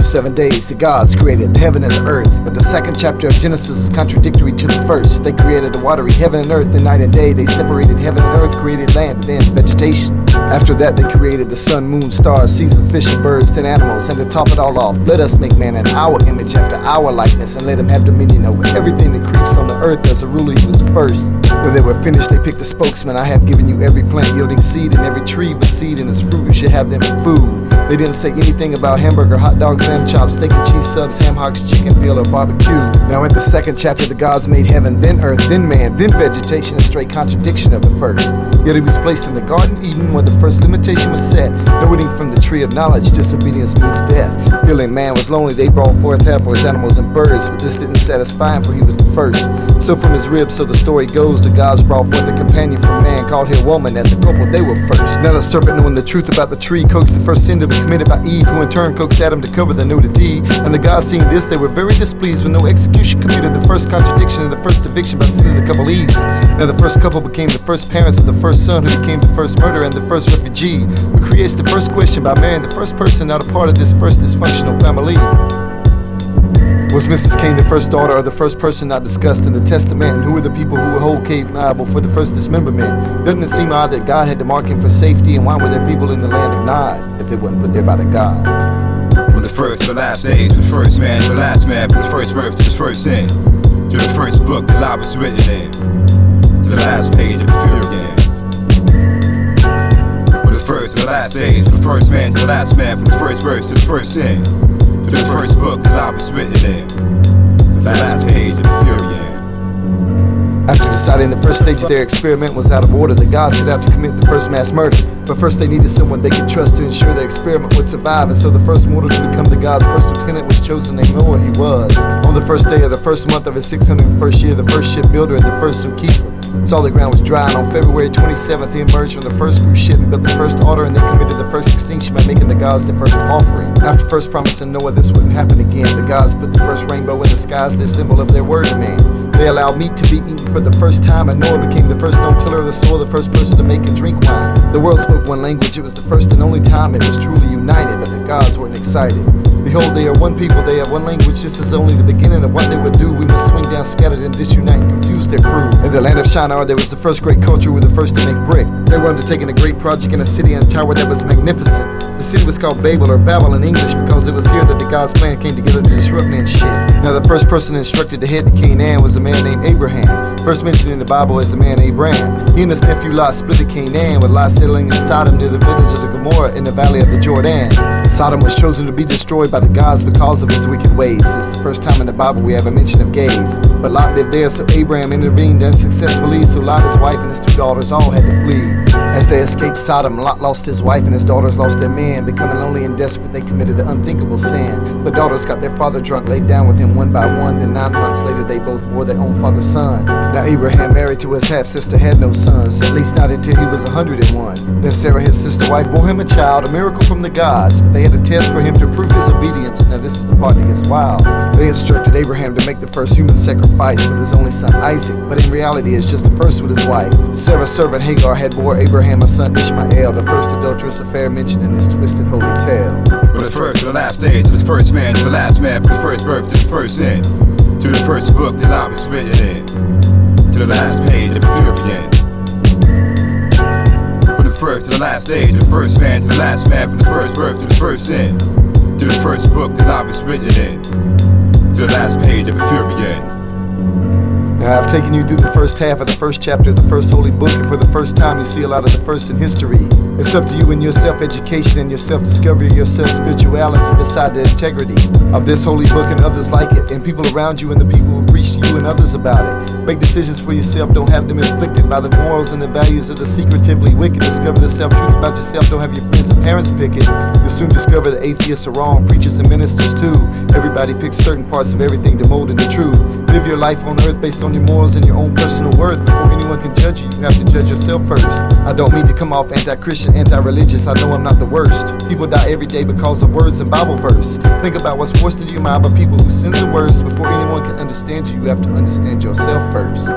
7 days, the gods created heaven and earth. But the second chapter of Genesis is contradictory to the first. They created the watery heaven and earth, then night and day. They separated heaven and earth, created land, then vegetation. After that, they created the sun, moon, stars, seas, and fish, and birds, then animals. And to top it all off, let us make man in our image after our likeness, and let him have dominion over everything that creeps on the earth. As a ruler, he was first. When they were finished, they picked a spokesman. I have given you every plant yielding seed, and every tree with seed in its fruit. You should have them for food. They didn't say anything about hamburger, hot dogs, lamb chops, steak and cheese subs, ham hocks, chicken veal, or barbecue. Now in the second chapter, the gods made heaven, then earth, then man, then vegetation, a straight contradiction of the first. Yet he was placed in the Garden Eden where the first limitation was set. No eating from the tree of knowledge, disobedience means death. Feeling man was lonely, they brought forth helpers, animals, and birds, but this didn't satisfy him, for he was the first. So from his ribs, so the story goes, the gods brought forth a companion from man, called her woman. As a couple, they were first. Now the serpent, knowing the truth about the tree, coaxed the first sin to be committed by Eve, who in turn coaxed Adam to cover the nudity. And the gods, seeing this, they were very displeased when no execution committed the first contradiction of the first eviction by sending the couple east. Now the first couple became the first parents of the first son, who became the first murderer and the first refugee, who creates the first question by marrying the first person not a part of this first dysfunctional family. Was Mrs. Cain the first daughter or the first person not discussed in the testament? And who were the people who would hold Cain liable for the first dismemberment? Doesn't it seem odd that God had to mark him for safety? And why were there people in the land of Nod if they weren't put there by the gods? From the first to the last days, from the first man to the last man, from the first birth to the first sin, to the first book the law was written in, to the last page of the Fury Games. From the first to the last days, from the first man to the last man, from the first verse to the first sin, to the first book the law was written in, to the last page of the Fury Games. After deciding the first stage of their experiment was out of order, the gods set out to commit the first mass murder. But first they needed someone they could trust to ensure their experiment would survive. And so the first mortal to become the gods' first lieutenant was chosen, named Noah. He was. On the first day of the first month of his 601st year, the first shipbuilder and the first zookeeper. Saw the ground was dry, and on February 27th he emerged from the first cruise ship and built the first altar, and they committed the first extinction by making the gods their first offering. After first promising Noah this wouldn't happen again, the gods put the first rainbow in the sky as their symbol of their word to man. They allowed meat to be eaten for the first time, and Noah became the first known tiller of the soil, the first person to make and drink wine. The world spoke one language. It was the first and only time it was truly united, but the gods weren't excited. Behold, they are one people, they have one language. This is only the beginning of what they would do. We must swing down, scatter them, disunite, and confuse their crew. In the land of Shinar, there was the first great culture, were the first to make brick. They were undertaking a great project in a city and a tower that was magnificent. The city was called Babel, or Babel in English, because it was here that the God's plan came together to disrupt man's shit. Now the first person instructed to head to Canaan was a man named Abraham, first mentioned in the Bible as the man Abraham. He and his nephew Lot split to Canaan, with Lot settling in Sodom near the village of the Gomorrah in the valley of the Jordan. Sodom was chosen to be destroyed by the gods because of his wicked ways. It's the first time in the Bible we have a mention of gays. But Lot lived there, so Abraham intervened unsuccessfully, so Lot, his wife, and his two daughters all had to flee. As they escaped Sodom, Lot lost his wife and his daughters lost their man. Becoming lonely and desperate, they committed the unthinkable sin. The daughters got their father drunk, laid down with him one by one. Then 9 months later, they both bore their own father's son. Now Abraham, married to his half-sister, had no sons, at least not until he was 101. Then Sarah, his sister wife, bore him a child, a miracle from the gods. But they had a test for him to prove his obedience. Now this is the part that gets wild. They instructed Abraham to make the first human sacrifice with his only son Isaac, but in reality it's just the first with his wife. Sarah's servant Hagar had bore Abraham a son Ishmael, the first adulterous affair mentioned in this twisted holy tale. From the first to the last day, to the first man to the last man, from the first birth to the first sin, to the first book the law was written in, to the last page of the Fury Games. From the first to the last day, to the first man to the last man, from the first birth to the first sin, to the first book the law was written in, to the last page of the Fury Games. Now I've taken you through the first half of the first chapter of the first holy book, and for the first time you see a lot of the first in history. It's up to you in your self-education and your self-discovery, your self-spirituality to decide the integrity of this holy book and others like it, and people around you and the people who preach to you and others about it. Make decisions for yourself, don't have them inflicted by the morals and the values of the secretively wicked. Discover the self-truth about yourself, don't have your friends and parents pick it. You'll soon discover that atheists are wrong, preachers and ministers too. Everybody picks certain parts of everything to mold into truth. Live your life on earth based on your morals and your own personal worth. Before anyone can judge you, you have to judge yourself first. I don't mean to come off anti-Christian, anti-religious, I know I'm not the worst. People die every day because of words and Bible verse. Think about what's forced into your mind by people who censor words. Before anyone can understand you, you have to understand yourself first.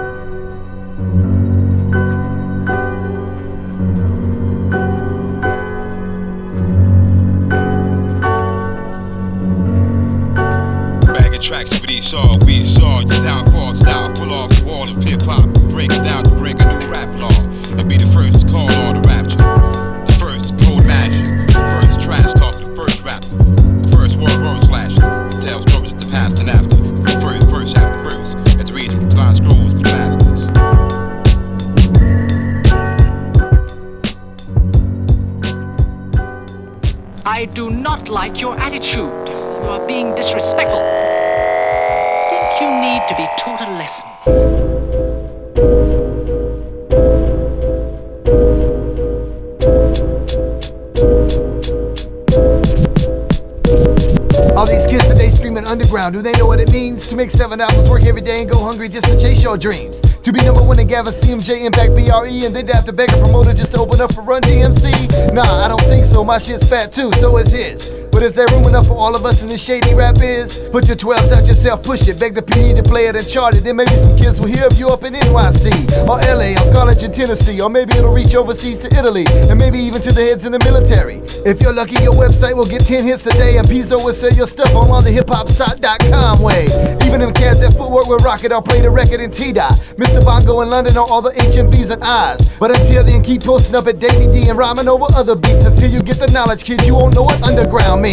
tracks with Esau. We saw your downfall style, pull off the wall of hip hop, break it down to break a new rap law, and be the first to call all the rapture, the first code magic, the first trash talk, the first rapper, the first word slasher, tell stories of the past and after, the first verse after verse, as reading divine scrolls for the masters. I do not like your attitude. You are being disrespectful. I think you need to be taught a lesson. All these kids today screaming underground, do they know what it means? To make 7 hours, work every day and go hungry just to chase your dreams. To be number one in Gavin, CMJ, Impact, BRE, and then to have to beg a promoter just to open up for Run DMC? Nah, I don't think so, my shit's fat too, so is his. But is there room enough for all of us in this shady rap is? Put your 12s out yourself, push it, beg the PD to play it and chart it. Then maybe some kids will hear of you up in NYC, or LA, or college in Tennessee, or maybe it'll reach overseas to Italy, and maybe even to the heads in the military. If you're lucky, your website will get 10 hits a day, and Pizzo will sell your stuff on all the hiphopsite.com way. Even them cats that footwork will rock it or play the record in T-Dot. Mr. Bongo in London on all the HMVs and Aahs. But until then, keep posting up at Davey D and rhyming over other beats until you get the knowledge, kids. You won't know what underground means.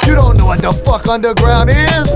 You don't know what the fuck underground is?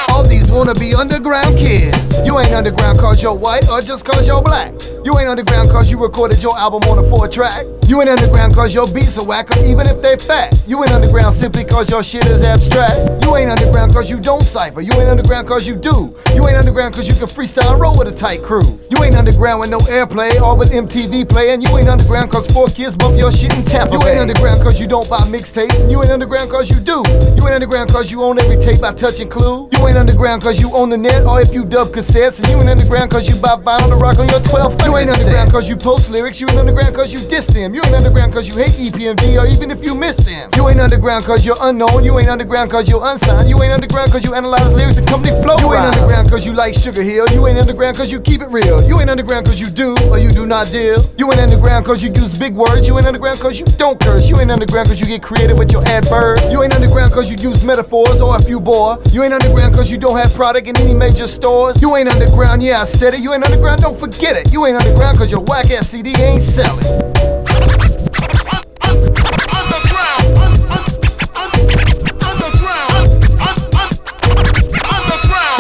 All these wanna be underground kids. You ain't underground cause you're white or just cause you're black. You ain't underground cause you recorded your album on a 4-track. You ain't underground cause your beats are whack or even if they fat. You ain't underground simply cause your shit is abstract. You ain't underground cause you don't cypher. You ain't underground cause you do. You ain't underground cause you can freestyle and roll with a tight crew. You ain't underground with no airplay or with MTV play. And you ain't underground cause 4 kids bump your shit in Tampa Bay. You ain't underground cause you don't buy mixtapes. And you ain't underground cause you do. You ain't underground cause you own every tape by touching Clue. You ain't underground cause you own the net or if you dub cassettes. And you ain't underground cause you buy vinyl to rock on your 12th. You ain't underground cause you post lyrics. You ain't underground cause you diss them. You ain't underground cause you hate EPMD or even if you miss them. You ain't underground cause you're unknown. You ain't underground cause you're unsigned. You ain't underground cause you analyze lyrics and company flow. You ain't underground cause you like Sugar Hill. You ain't underground cause you keep it real. You ain't underground cause you do or you do not deal. You ain't underground cause you use big words. You ain't underground cause you don't curse. You ain't underground cause you get creative with your adverbs. You ain't underground cause you use metaphors or if you bore. You ain't underground cause you don't have product in any major stores. You ain't underground, yeah I said it. You ain't underground, don't forget it. You ain't underground cause your whack ass CD ain't selling.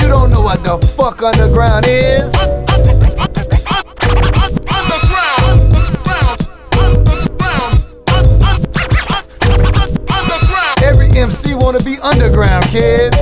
You don't know what the fuck underground is? Every MC wanna be underground, kid.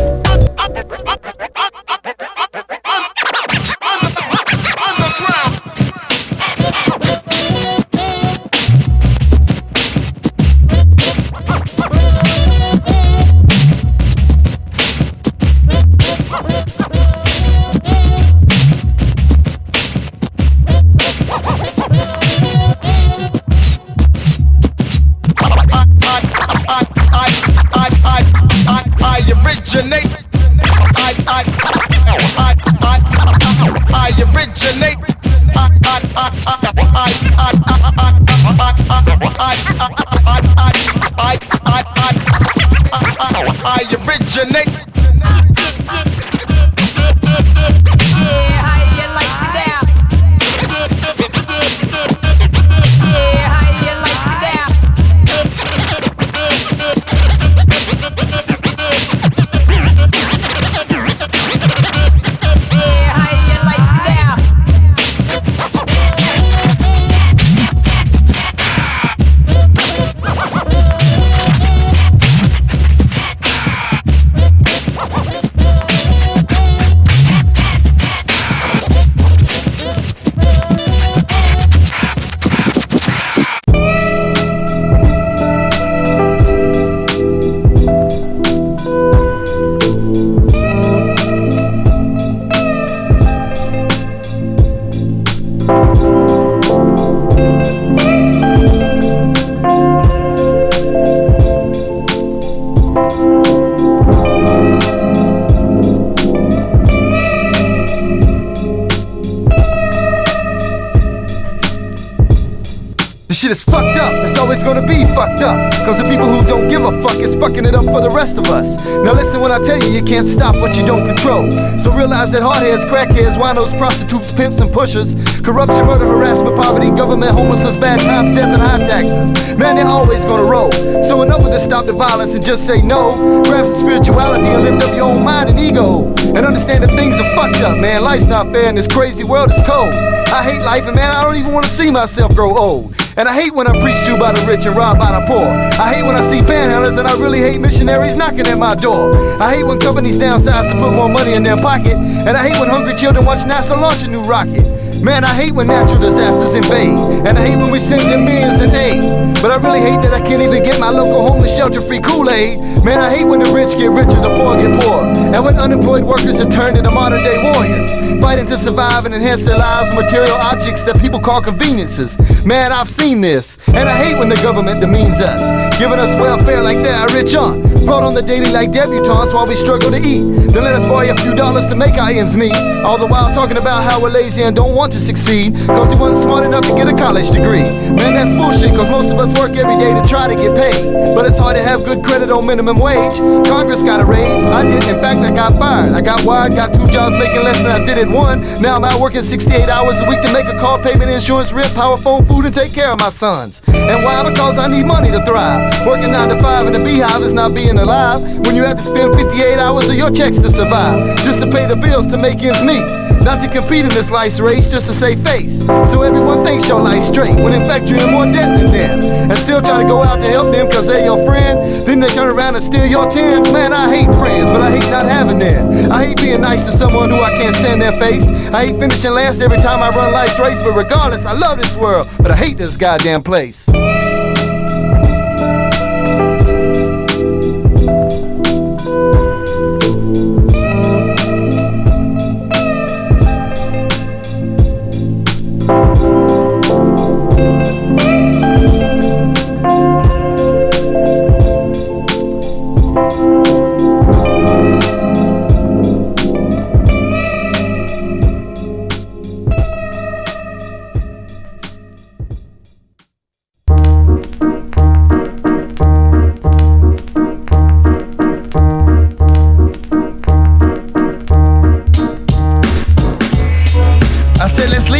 The shit is fucked up, it's always gonna be fucked up. Cause the people who don't give a fuck is fucking it up for the rest of us. Now listen when I tell you, you can't stop what you don't control. So realize that hardheads, crackheads, winos, prostitutes, pimps and pushers, corruption, murder, harassment, poverty, government, homelessness, bad times, death and high taxes, man, they're always gonna roll. So enough with to stop the violence and just say no. Grab some spirituality and lift up your own mind and ego. And understand that things are fucked up, man. Life's not fair and this crazy world is cold. I hate life and man, I don't even wanna see myself grow old. And I hate when I'm preached to by the rich and robbed by the poor. I hate when I see panhandlers, and I really hate missionaries knocking at my door. I hate when companies downsize to put more money in their pocket. And I hate when hungry children watch NASA launch a new rocket. Man, I hate when natural disasters invade. And I hate when we send them millions in aid. But I really hate that I can't even get my local homeless shelter free Kool-Aid. Man, I hate when the rich get richer, the poor get poor. And when unemployed workers are turned into modern day warriors, fighting to survive and enhance their lives with material objects that people call conveniences. Man, I've seen this. And I hate when the government demeans us, giving us welfare like they're our rich aunt, brought on the daily like debutantes while we struggle to eat. Then let us borrow a few dollars to make our ends meet. All the while talking about how we're lazy and don't want to succeed, cause we wasn't smart enough to get a college degree. Man, that's bullshit, cause most of us work every day to try to get paid. But it's hard to have good credit on minimum wage. Congress got a raise, I didn't. In fact, I got fired. I got wired, got 2 jobs making less than I did at one. Now I'm out working 68 hours a week to make a car payment, insurance, rent, power, phone, food, and take care of my sons. And why? Because I need money to thrive. Working 9 to 5 in the beehive is not being alive when you have to spend 58 hours of your checks to survive, just to pay the bills to make ends meet. Not to compete in this life's race, just to save face. So everyone thinks your life's straight, when in fact you're in more debt than them. And still try to go out to help them cause they're your friend. Then they turn around and steal your tens. Man, I hate friends, but I hate not having them. I hate being nice to someone who I can't stand their face. I hate finishing last every time I run life's race. But regardless, I love this world, but I hate this goddamn place.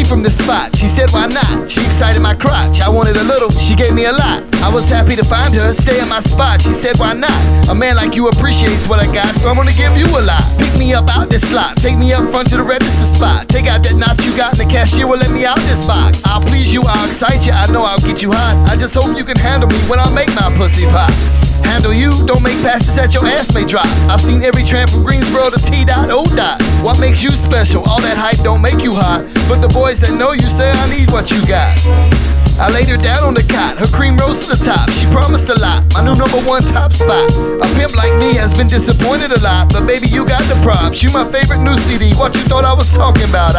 From the spot, she said why not? She excited my crotch, I wanted a little, she gave me a lot. I was happy to find her, stay at my spot. She said why not? A man like you appreciates what I got, so I'm gonna give you a lot. Pick me up out this slot, take me up front to the register spot. Take out that knot you got and the cashier will let me out this box. I'll please you, I'll excite you, I know I'll get you hot. I just hope you can handle me when I make my pussy pop. Handle you, don't make passes that your ass may drop. I've seen every tramp from Greensboro to T-Dot, O-Dot. What makes you special? All that hype don't make you hot. But the boys that know you say I need what you got. I laid her down on the cot, her cream rose to the top. She promised a lot, my new #1 top spot. A pimp like me has been disappointed a lot, but baby you got the props. You my favorite new CD, what you thought I was talking about?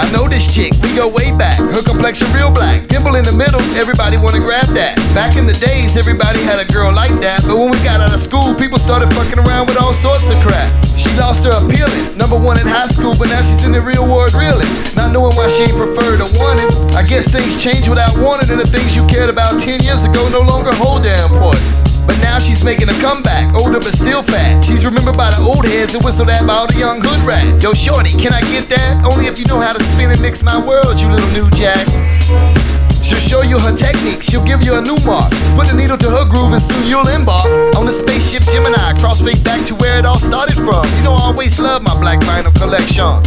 I know this chick, we go way back. Her complexion real black, dimple in the middle, everybody wanna grab that. Back in the days, everybody had a girl like that. But when we got out of school, people started fucking around with all sorts of crap. She lost her appealing, #1 in high school, but now she's in the real world reeling. Not knowing why she ain't preferred or wanted. I guess things change without warning, and the things you cared about 10 years ago no longer hold their importance. But now she's making a comeback, older but still fat. She's remembered by the old heads and whistled at by all the young hood rats. Yo shorty, can I get that? Only if you know how to spin and mix my world, you little new jack. She'll show you her techniques, she'll give you a new mark. Put the needle to her groove and soon you'll embark on the spaceship Gemini, cross straight back to where it all started from. You know I always love my black vinyl collection.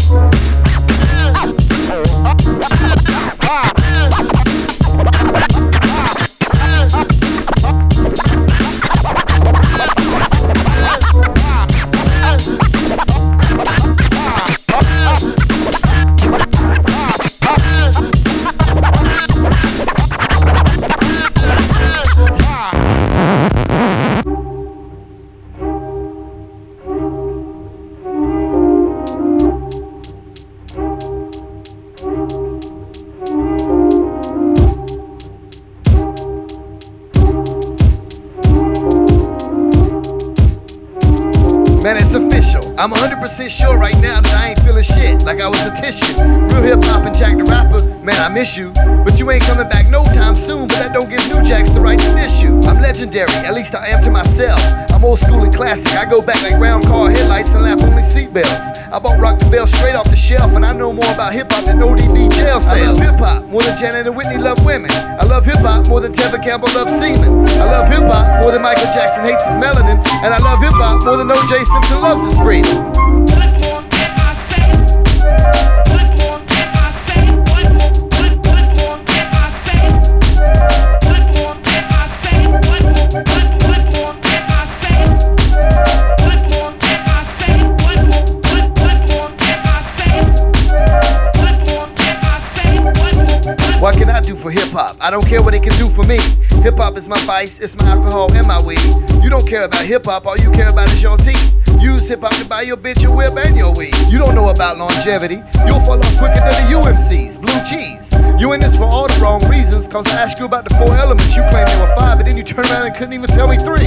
official. I'm 100% sure right now that I ain't feeling shit like I was a tissue. Real hip hop and Jack the Rapper, man, I miss you. But you ain't coming back no time soon, but that don't give New Jacks the right to miss you. I'm legendary, at least I am to myself. I'm old school and classic, I go back like round car headlights and lap only seatbelts. I bought Rock the Bell straight off the shelf, and I know more about hip hop than ODB jail cells. I love hip hop more than Janet and Whitney love women. I love hip hop more than Tevin Campbell loves semen. I love hip hop more than Michael Jackson hates his melanin. And I love hip hop more than O.J. Simpson loves his freedom. What can I do for hip-hop? I don't care what it can do for me. Hip-hop is my vice, it's my alcohol and my weed. You don't care about hip-hop, all you care about is your teeth. Use hip-hop to buy your bitch, your whip, and your weed. You don't know about longevity. You'll fall off quicker than the Emcees, blue cheese. You in this for all the wrong reasons, cause I asked you about the 4 elements. You claimed there were 5, but then you turned around and couldn't even tell me 3.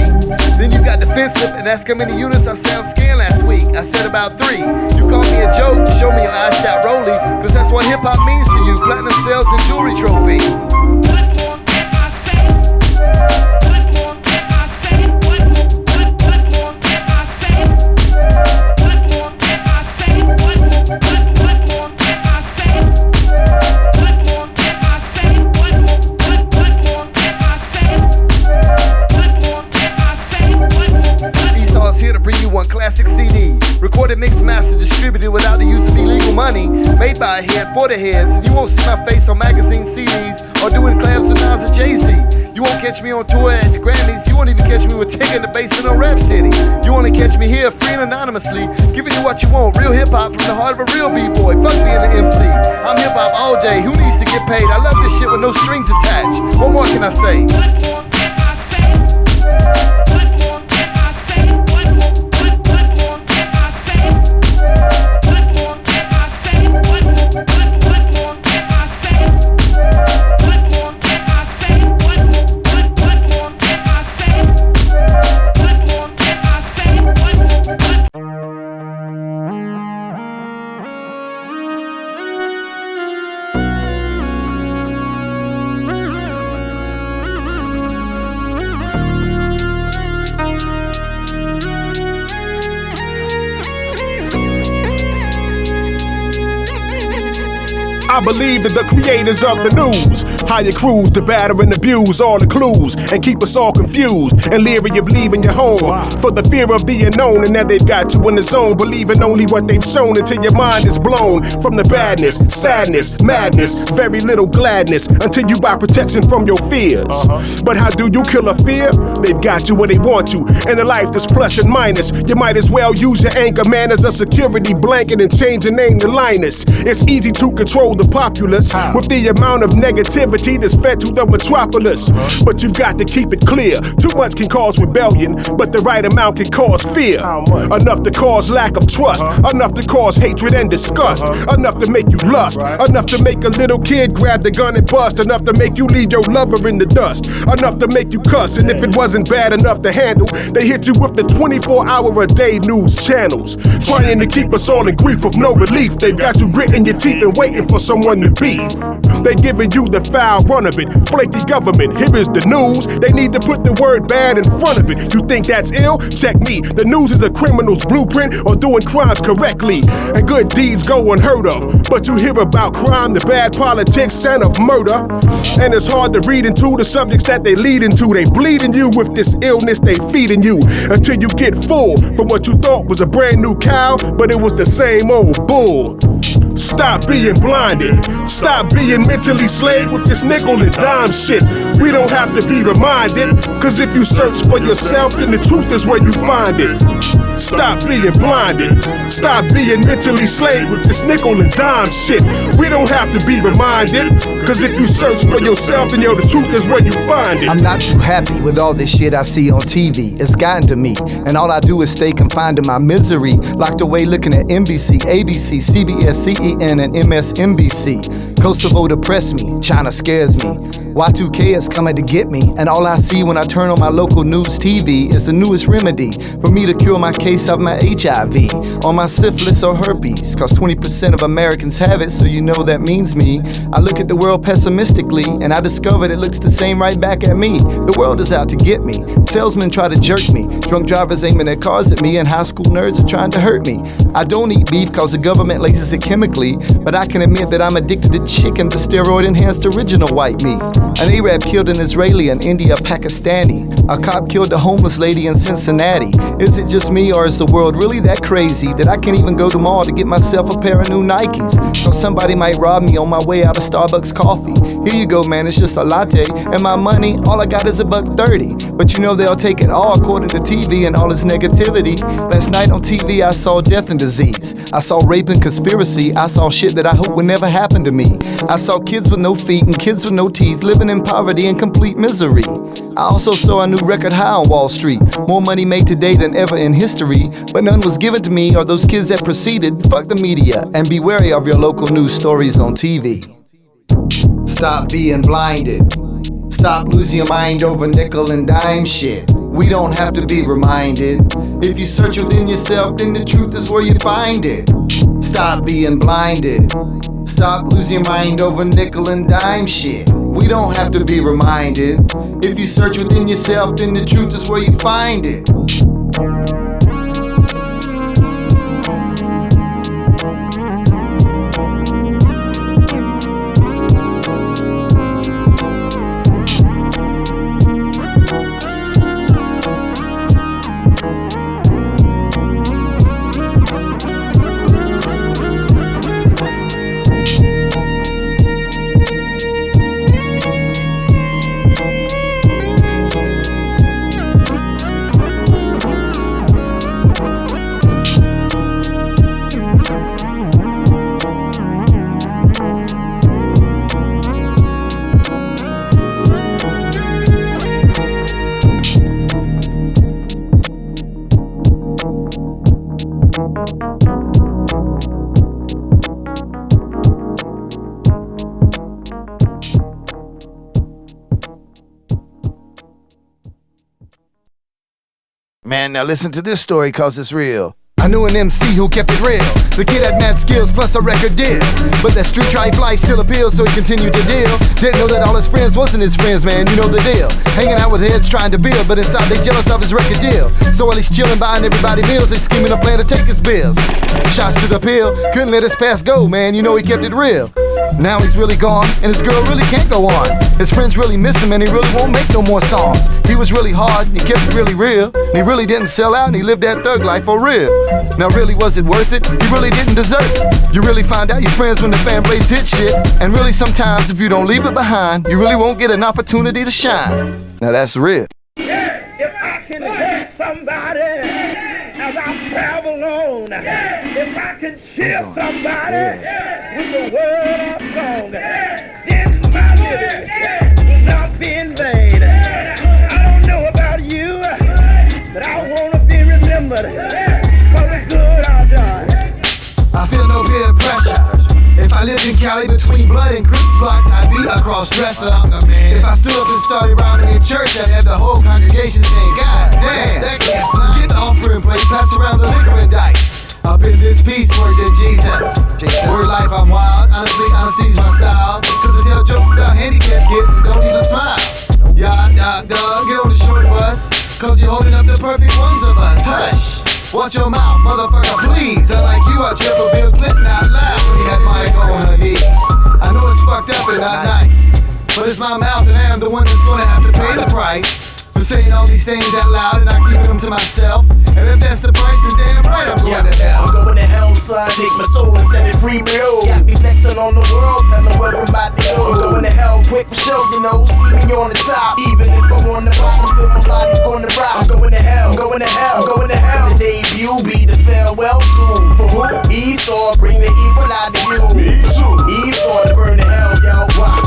Then you got defensive and asked how many units I sound scanned last week. I said about 3. You called me a joke, show me your eyes out rolly, cause that's what hip-hop means to you, platinum sales and jewelry trophies. Esau is here to bring you one classic CD. Recorded, mixed, mastered, distributed without the use of illegal money. Made by a head for the heads. And you won't see my face on magazine CDs or doing collabs with Aahs or Jay-Z. You won't catch me on tour at the Grammys. You won't even catch me with Tigger in the basement on Rap City. You only catch me here free and anonymously, giving you what you want. Real hip-hop from the heart of a real B-boy. Fuck being an MC. I'm hip-hop all day. Who needs to get paid? I love this shit with no strings attached. What more can I say? I believe that the creators of the news hire crews to batter and abuse all the clues and keep us all confused and leery of leaving your home for the fear of the unknown, and that they've got you in the zone, believing only what they've shown until your mind is blown from the badness, sadness, madness, very little gladness until you buy protection from your fears. But how do you kill a fear? They've got you where they want you, and the life that's plus and minus. You might as well use your anchor man as a security blanket and change your name to Linus. It's easy to control the populace with the amount of negativity that's fed to the metropolis. But you've got to keep it clear. Too much can cause rebellion, but the right amount can cause fear. Enough to cause lack of trust, enough to cause hatred and disgust, enough to make you lust, enough to make a little kid grab the gun and bust, enough to make you leave your lover in the dust, enough to make you cuss. And if it wasn't bad enough to handle, they hit you with the 24-hour-a-day news channels, trying to keep us all in grief with no relief. They've got you gritting your teeth and waiting for someone to beef. They giving you the foul run of it. Flaky government, here is the news. They need to put the word bad in front of it. You think that's ill? Check me. The news is a criminal's blueprint or doing crimes correctly, and good deeds go unheard of. But you hear about crime, the bad politics, and of murder, and it's hard to read into the subjects that they lead into. They bleeding you with this illness they feeding you until you get full from what you thought was a brand new cow, but it was the same old bull. Stop being blinded. Stop being mentally slaved with this nickel and dime shit. We don't have to be reminded, cause if you search for yourself, then the truth is where you find it. Stop being blinded. Stop being mentally slaved with this nickel and dime shit. We don't have to be reminded, cause if you search for yourself, then the truth is where you find it. I'm not too happy with all this shit I see on TV. It's gotten to me, and all I do is stay confined to my misery. Locked away looking at NBC, ABC, CBS, CEN, and MSNBC. Kosovo depressed me, China scares me. Y2K is coming to get me, and all I see when I turn on my local news TV is the newest remedy for me to cure my case of my HIV, or my syphilis or herpes, cause 20% of Americans have it, so you know that means me. I look at the world pessimistically, and I discovered it looks the same right back at me. The world is out to get me. Salesmen try to jerk me, drunk drivers aiming their cars at me, and high school nerds are trying to hurt me. I don't eat beef cause the government laces it chemically, but I can admit that I'm addicted to chicken, the steroid-enhanced original white meat. An Arab killed an Israeli, an India a Pakistani. A cop killed a homeless lady in Cincinnati. Is it just me, or is the world really that crazy that I can't even go to the mall to get myself a pair of new Nikes? So somebody might rob me on my way out of Starbucks coffee. Here you go, man, it's just a latte, and my money, all I got is $1.30. But you know they'll take it all according to TV and all its negativity. Last night on TV I saw death and disease. I saw rape and conspiracy. I saw shit that I hope would never happen to me. I saw kids with no feet and kids with no teeth living in poverty and complete misery. I also saw a new record high on Wall Street. More money made today than ever in history, but none was given to me or those kids that preceded. Fuck the media and be wary of your local news stories on TV. Stop being blinded. Stop losing your mind over nickel and dime shit. We don't have to be reminded. If you search within yourself, then the truth is where you find it. Stop being blinded. Stop losing your mind over nickel and dime shit. We don't have to be reminded. If you search within yourself, then the truth is where you find it. Man, now listen to this story cause it's real. I knew an MC who kept it real. The kid had mad skills plus a record deal. But that street tripe life still appealed, so he continued to deal. Didn't know that all his friends wasn't his friends, man, you know the deal. Hanging out with heads trying to build, but inside they jealous of his record deal. So while he's chilling buying everybody meals, they scheming a plan to take his bills. Shots to the pill, couldn't let his past go, man, you know he kept it real. Now he's really gone, and his girl really can't go on. His friends really miss him, and he really won't make no more songs. He was really hard, and he kept it really real. And he really didn't sell out, and he lived that thug life for real. Now really was it worth it? You really didn't deserve it. You really find out your friends when the fan blades hit shit. And really sometimes if you don't leave it behind, you really won't get an opportunity to shine. Now that's real. If I can help somebody as I travel on, if I can cheer somebody with the word of song, then my living will not be in vain. I don't know about you, but I want to be remembered for the good I've done. I feel no peer pressure. If I lived in Cali between blood and Crips blocks, I'd be a cross-dresser. If I stood up and started rhyming in church, I'd have the whole congregation saying, God damn, that cat's not. Get the offering plate, pass around the liquor and dice. Up in this piece, word to Jesus. Word life, I'm wild. Honestly, honesty's my style. Cause I tell jokes about handicapped kids that don't even smile. Yeah, dog, get on the short bus. Cause you're holding up the perfect ones of us. Hush. Watch your mouth, motherfucker, please. I like you out here for Bill Clinton out loud when he had Mike on her knees. I know it's fucked up and not nice, but it's my mouth and I am the one that's gonna have to pay the price for saying all these things out loud and not keeping them to myself. And if that's the price, then damn right I'm going to hell. I'm going to hell, son. Take my soul and set it free, bro. Got me flexing on the world, tell them what I'm about to do. I'm going to hell quick for show, you know. See me on the top, even if I'm on the bottom, still my body's gonna rock. I'm going to hell, I'm going to hell, I'm going to hell. The debut be the farewell tool. For who? Esau, bring the evil out of you. Esau to burn the hell, yo. Rock.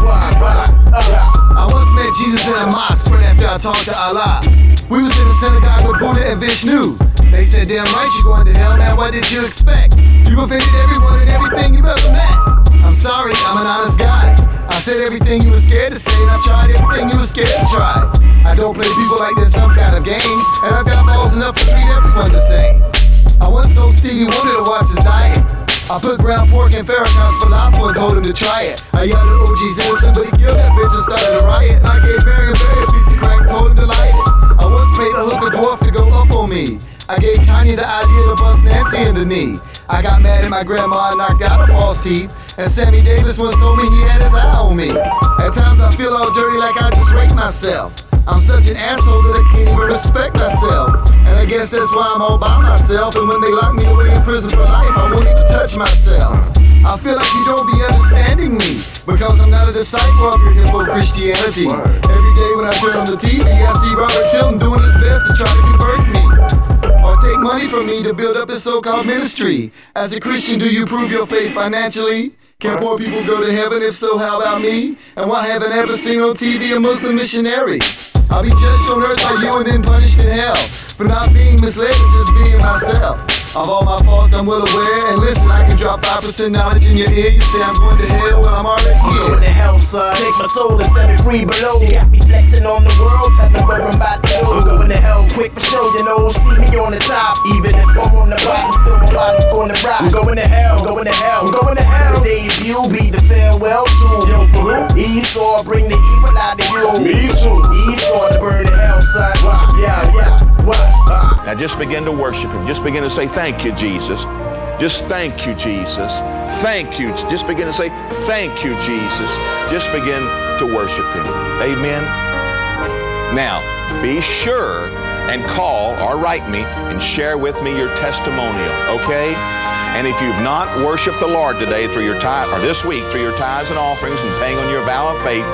I once met Jesus in a mosque right after I talked to Allah. We was in the synagogue with Buddha and Vishnu. They said, damn right you're going to hell, man, what did you expect? You offended everyone and everything you ever met. I'm sorry, I'm an honest guy. I said everything you were scared to say, and I've tried everything you were scared to try. I don't play people like there's some kind of game, and I've got balls enough to treat everyone the same. I once told Stevie Wonder to watch his diet. I put ground pork and Farrakhan's falafel and told him to try it. I yelled at OG's innocent, but he killed that bitch and started a riot. And I gave Marion Barry a piece of crack and told him to light it. I once made a hooker dwarf to go up on me. I gave Tanya the idea to bust Nancy in the knee. I got mad at my grandma and knocked out her false teeth. And Sammy Davis once told me he had his eye on me. At times I feel all dirty like I just raped myself. I'm such an asshole that I can't even respect myself. And I guess that's why I'm all by myself. And when they lock me away in prison for life, I won't even touch myself. I feel like you don't be understanding me, because I'm not a disciple of your hippo Christianity. Every day when I turn on the TV, I see Robert Tilton doing his best to try to convert me, or take money from me to build up his so-called ministry. As a Christian, do you prove your faith financially? Can poor people go to heaven? If so, how about me? And why haven't I ever seen on TV a Muslim missionary? I'll be judged on earth by you and then punished in hell for not being misled and just being myself. Of all my faults, I'm well aware. And listen, I can drop 5% knowledge in your ear. You say I'm going to hell, well, I'm already here. I'm going to hell, son. Take my soul and set it free below. You got me flexing on the world, telling what I'm about to do. I'm going to hell quick for sure, you know. See me on the top. Even if I'm on the bottom, still my body's going to rock. I'm going to hell, I'm going to hell, I'm going to hell. The debut be the farewell to. Yo, for who? Esau, bring the evil out of you. Me too. Esau, the bird of hell, son. Yeah. What? Now just begin to worship him. Just begin to say, thank you, Jesus. Just thank you, Jesus. Thank you. Just begin to say, thank you, Jesus. Just begin to worship him. Amen. Now, be sure and call or write me and share with me your testimonial, okay? And if you've not worshiped the Lord today through your tithe, or this week through your tithes and offerings and paying on your vow of faith,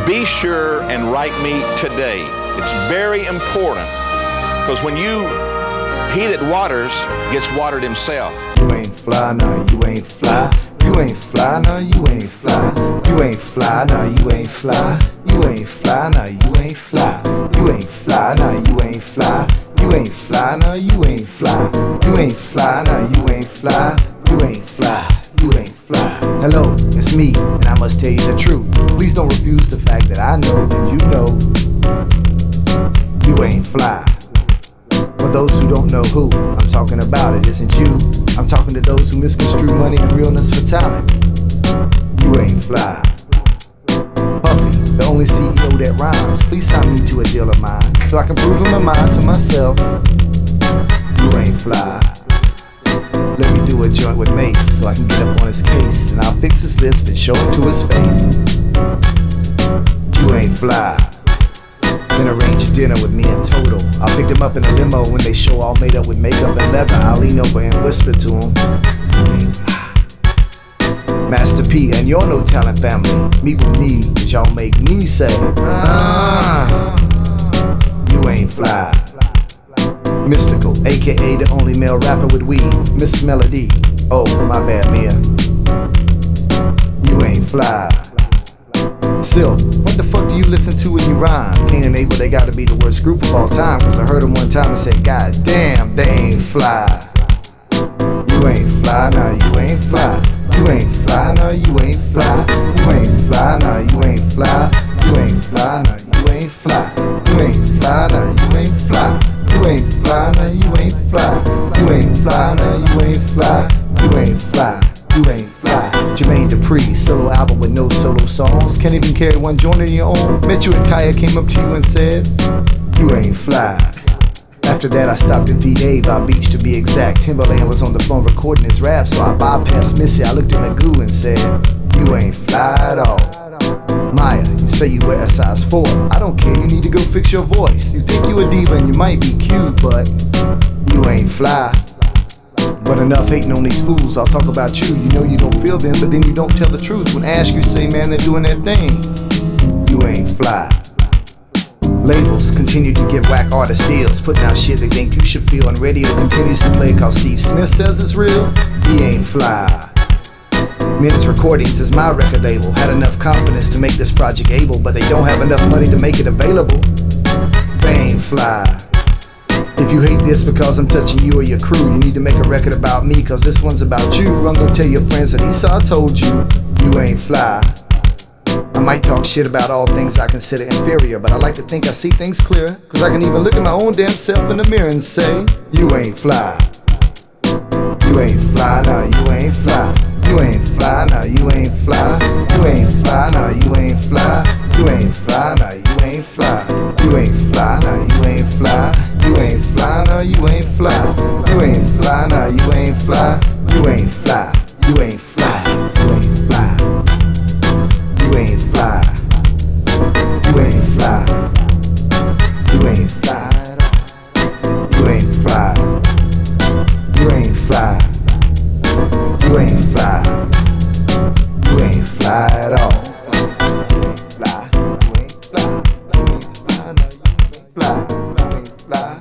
be sure and write me today. It's very important, because when he that waters gets watered himself. You ain't fly, no, you ain't fly. You ain't fly, no, you ain't fly. You ain't fly, no, you ain't fly. You ain't fly, no, you ain't fly. You ain't fly, no, you ain't fly. You ain't fly, no, you ain't fly. You ain't fly, no, you ain't fly. You ain't fly, you ain't fly. Hello, it's me, and I must tell you the truth. Please don't refuse the fact that I know that you know you ain't fly. For those who don't know who I'm talking about, it isn't you. I'm talking to those who misconstrue money and realness for talent. You ain't fly. Puffy, the only CEO that rhymes, please sign me to a deal of mine, so I can prove in my mind to myself, you ain't fly. Let me do a joint with Mace, so I can get up on his case, and I'll fix his lisp and show it to his face. You ain't fly. Then arrange a dinner with me and Toto. I'll pick them up in a limo when they show all made up with makeup and leather. I'll lean over and whisper to them, Master P and your No Talent family, meet with me, cause y'all make me say, you ain't fly. Mystical, aka the only male rapper with weave, Miss Melody. Oh, my bad, Mia. You ain't fly. Still, what the fuck do you listen to when you rhyme? Cain and Abel, they gotta be the worst group of all time, cause I heard them one time and said, God damn, they ain't fly. You ain't fly, nah, you ain't fly. You ain't fly, nah, you ain't fly. You ain't fly, nah, you ain't fly. You ain't fly, nah, you ain't fly. You ain't fly, nah, you ain't fly. You ain't fly, nah, you ain't fly. You ain't fly, nah, you ain't fly. You ain't fly. You ain't fly. Jermaine Dupri, solo album with no solo songs. Can't even carry one joint of your own. Met you at Kaya, came up to you and said, you ain't fly. After that I stopped in VA, by Beach to be exact. Timberland was on the phone recording his rap, so I bypassed Missy. I looked at Magoo and said, you ain't fly at all. Maya, you say you wear a size 4. I don't care, you need to go fix your voice. You think you a diva and you might be cute, but you ain't fly. But enough hating on these fools, I'll talk about you. You know you don't feel them, but then you don't tell the truth. When ask you say, man, they're doing their thing. You ain't fly. Labels continue to give whack artists deals, putting out shit they think you should feel, and radio continues to play cause Steve Smith says it's real. He ain't fly. Men's Recordings is my record label. Had enough confidence to make this project able, but they don't have enough money to make it available. They ain't fly. If you hate this because I'm touching you or your crew, you need to make a record about me, cause this one's about you. Run, go tell your friends that Esau told you, you ain't fly. I might talk shit about all things I consider inferior, but I like to think I see things clearer, cause I can even look at my own damn self in the mirror and say, you ain't fly. You ain't fly, nah, you ain't fly. You ain't fly, nah, you ain't fly. You ain't fly, nah, you ain't fly. You ain't fly, nah, you ain't fly. You ain't fly, nah, you ain't fly. You ain't fly, nah, you ain't fly. You ain't fly, nah, you ain't fly. You ain't fly, you ain't fly. You ain't fly. You ain't fly. You ain't fly. You ain't fly. You ain't fly. You ain't fly. You ain't fly. You ain't fly at all. You ain't fly. You ain't fly. You ain't fly. No, you ain't fly. You ain't fly. Fly. You ain't fly. Fly.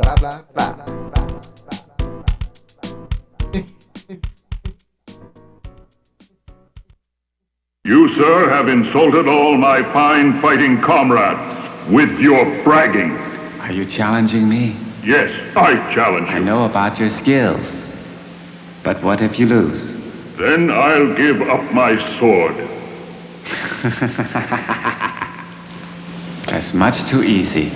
Fly. Fly. You, sir, have insulted all my fine fighting comrades with your bragging. Are you challenging me? Yes, I challenge you. I know about your skills. But what if you lose? Then I'll give up my sword. That's much too easy.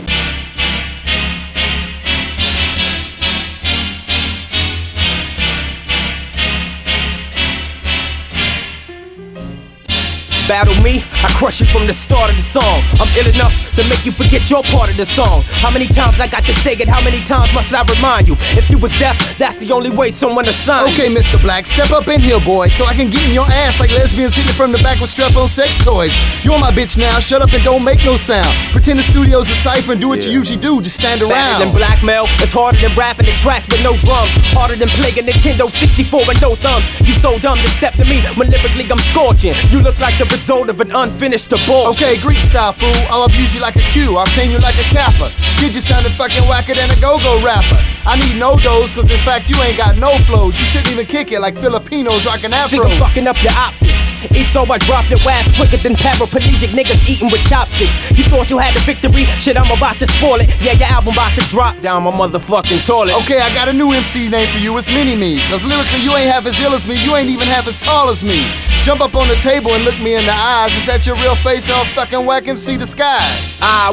Battle me, I crush you from the start of the song. I'm ill enough to make you forget your part of the song. How many times I got to say it, how many times must I remind you? If you was deaf, that's the only way someone assign you. Okay, Mr. Black, step up in here, boy, so I can get in your ass like lesbians hitting from the back with strap-on sex toys. You're my bitch now, shut up and don't make no sound. Pretend the studio's a cipher and do what you usually do, just stand around. Better than Blackmel, it's harder than rapping the tracks with no drums. Harder than playing Nintendo 64 with no thumbs. You so dumb to step to me when lyrically I'm scorching. You look like the result of an unfinished abortion. Okay, Greek style, fool, I'll abuse you like a Q, I'll paint you like a Kappa. Kid, you sounded fucking whacker than a go-go rapper. I need no dose, cause in fact you ain't got no flows. You shouldn't even kick it like Filipinos rockin' afros. Sick of fucking up your optics. Esau, I dropped your ass quicker than paraplegic niggas eating with chopsticks. You thought you had the victory? Shit, I'm about to spoil it. Yeah, your album about to drop down my motherfucking toilet. Okay, I got a new MC name for you, it's Mini-Me. Cause lyrically you ain't half as ill as me, you ain't even half as tall as me. Jump up on the table and look me in the eyes. Is that your real face or a fucking whack MC disguise?